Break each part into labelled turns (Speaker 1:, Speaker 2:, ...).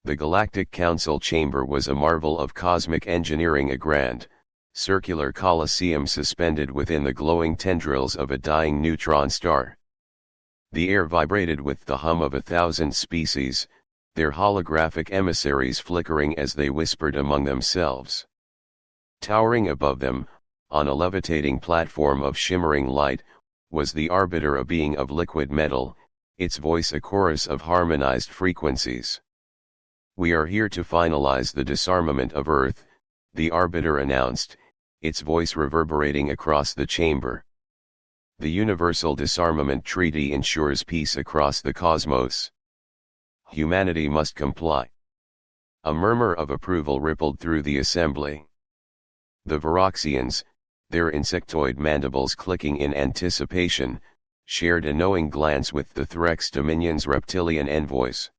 Speaker 1: The Galactic Council chamber was a marvel of cosmic engineering, a grand, circular coliseum suspended within the glowing tendrils of a dying neutron star. The air vibrated with the hum of 1,000 species, their holographic emissaries flickering as they whispered among themselves. Towering above them, on a levitating platform of shimmering light, was the Arbiter, a being of liquid metal, its voice a chorus of harmonized frequencies. "We are here to finalize the disarmament of Earth," the Arbiter announced, its voice reverberating across the chamber. "The Universal Disarmament Treaty ensures peace across the cosmos. Humanity must comply." A murmur of approval rippled through the assembly. The Varaxians, their insectoid mandibles clicking in anticipation, shared a knowing glance with the Threx Dominion's reptilian envoys.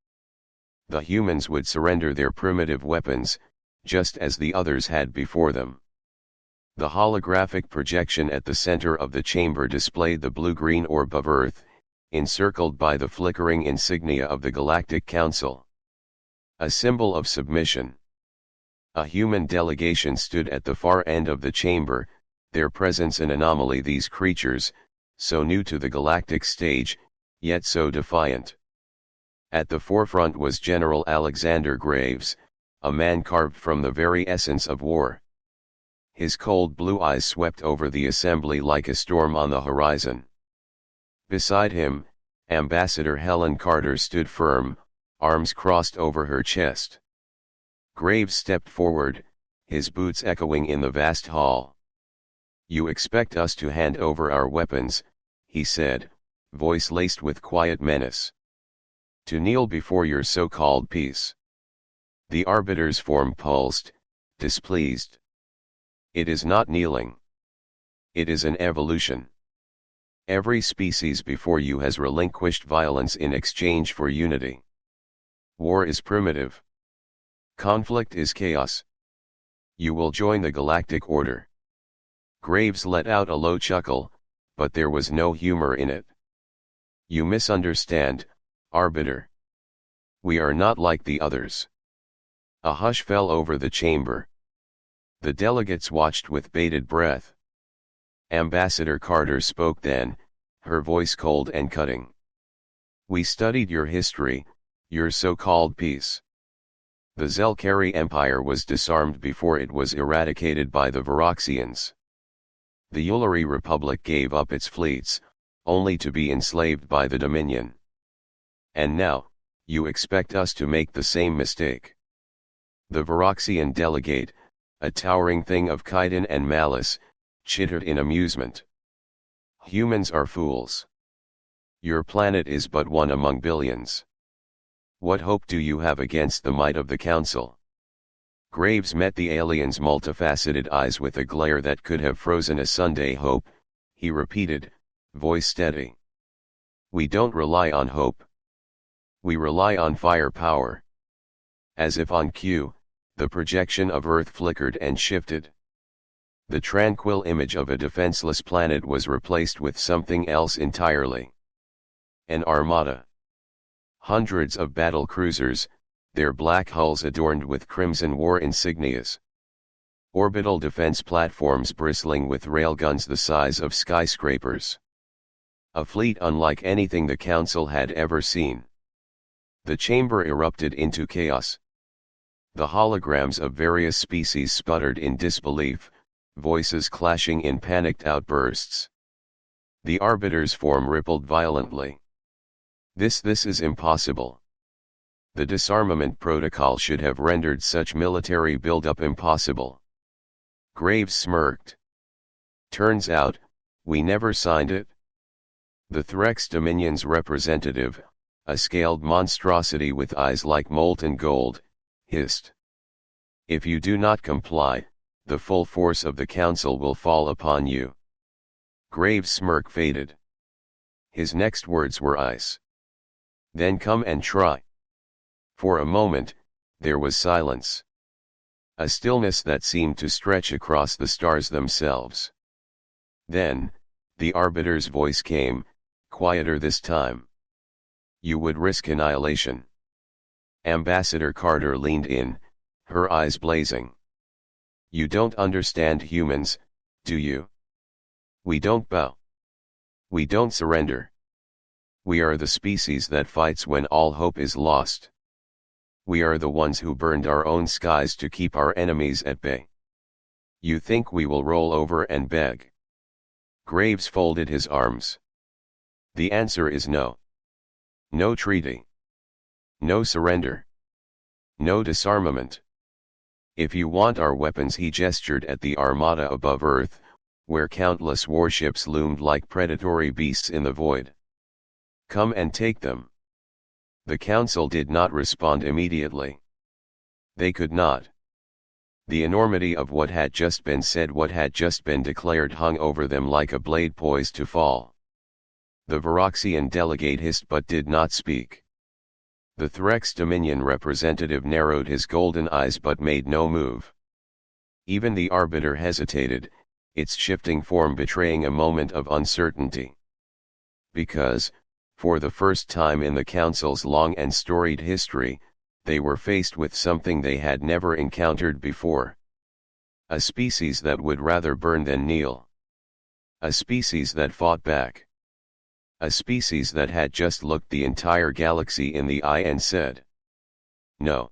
Speaker 1: The humans would surrender their primitive weapons, just as the others had before them. The holographic projection at the center of the chamber displayed the blue-green orb of Earth, encircled by the flickering insignia of the Galactic Council. A symbol of submission. A human delegation stood at the far end of the chamber, their presence an anomaly. These creatures, so new to the galactic stage, yet so defiant. At the forefront was General Alexander Graves, a man carved from the very essence of war. His cold blue eyes swept over the assembly like a storm on the horizon. Beside him, Ambassador Helen Carter stood firm, arms crossed over her chest. Graves stepped forward, his boots echoing in the vast hall. "You expect us to hand over our weapons," he said, voice laced with quiet menace. "To kneel before your so-called peace." The Arbiter's form pulsed, displeased. "It is not kneeling. It is an evolution. Every species before you has relinquished violence in exchange for unity. War is primitive. Conflict is chaos. You will join the galactic order." Graves let out a low chuckle, but there was no humor in it. "You misunderstand, Arbiter. We are not like the others." A hush fell over the chamber. The delegates watched with bated breath. Ambassador Carter spoke then, her voice cold and cutting. "We studied your history, your so-called peace. The Zelkari Empire was disarmed before it was eradicated by the Varaxians. The Ulari Republic gave up its fleets, only to be enslaved by the Dominion. And now, you expect us to make the same mistake." The Varaxian delegate, a towering thing of chitin and malice, chittered in amusement. "Humans are fools. Your planet is but one among billions. What hope do you have against the might of the Council?" Graves met the alien's multifaceted eyes with a glare that could have frozen a Sunday hope. He repeated, voice steady. "We don't rely on hope. We rely on firepower." As if on cue, the projection of Earth flickered and shifted. The tranquil image of a defenseless planet was replaced with something else entirely. An armada. Hundreds of battle cruisers, their black hulls adorned with crimson war insignias. Orbital defense platforms bristling with railguns the size of skyscrapers. A fleet unlike anything the Council had ever seen. The chamber erupted into chaos. The holograms of various species sputtered in disbelief, voices clashing in panicked outbursts. The Arbiter's form rippled violently. This is impossible. The disarmament protocol should have rendered such military buildup impossible." Graves smirked. "Turns out, we never signed it." The Threx Dominion's representative, a scaled monstrosity with eyes like molten gold, hissed. "If you do not comply, the full force of the Council will fall upon you." Graves' smirk faded. His next words were ice. "Then come and try." For a moment, there was silence. A stillness that seemed to stretch across the stars themselves. Then, the Arbiter's voice came, quieter this time. "You would risk annihilation. Ambassador Carter leaned in, her eyes blazing. You don't understand humans, do you? We don't bow. We don't surrender. We are the species that fights when all hope is lost. We are the ones who burned our own skies to keep our enemies at bay. You think we will roll over and beg? Graves folded his arms. The answer is no. No treaty. No surrender. No disarmament. If you want our weapons, he gestured at the armada above Earth, where countless warships loomed like predatory beasts in the void. Come and take them. The council did not respond immediately. They could not. The enormity of what had just been said, what had just been declared, hung over them like a blade poised to fall. The Varaxian delegate hissed but did not speak. The Threx Dominion representative narrowed his golden eyes but made no move. Even the Arbiter hesitated, its shifting form betraying a moment of uncertainty. Because, for the first time in the Council's long and storied history, they were faced with something they had never encountered before. A species that would rather burn than kneel. A species that fought back. A species that had just looked the entire galaxy in the eye and said, "No."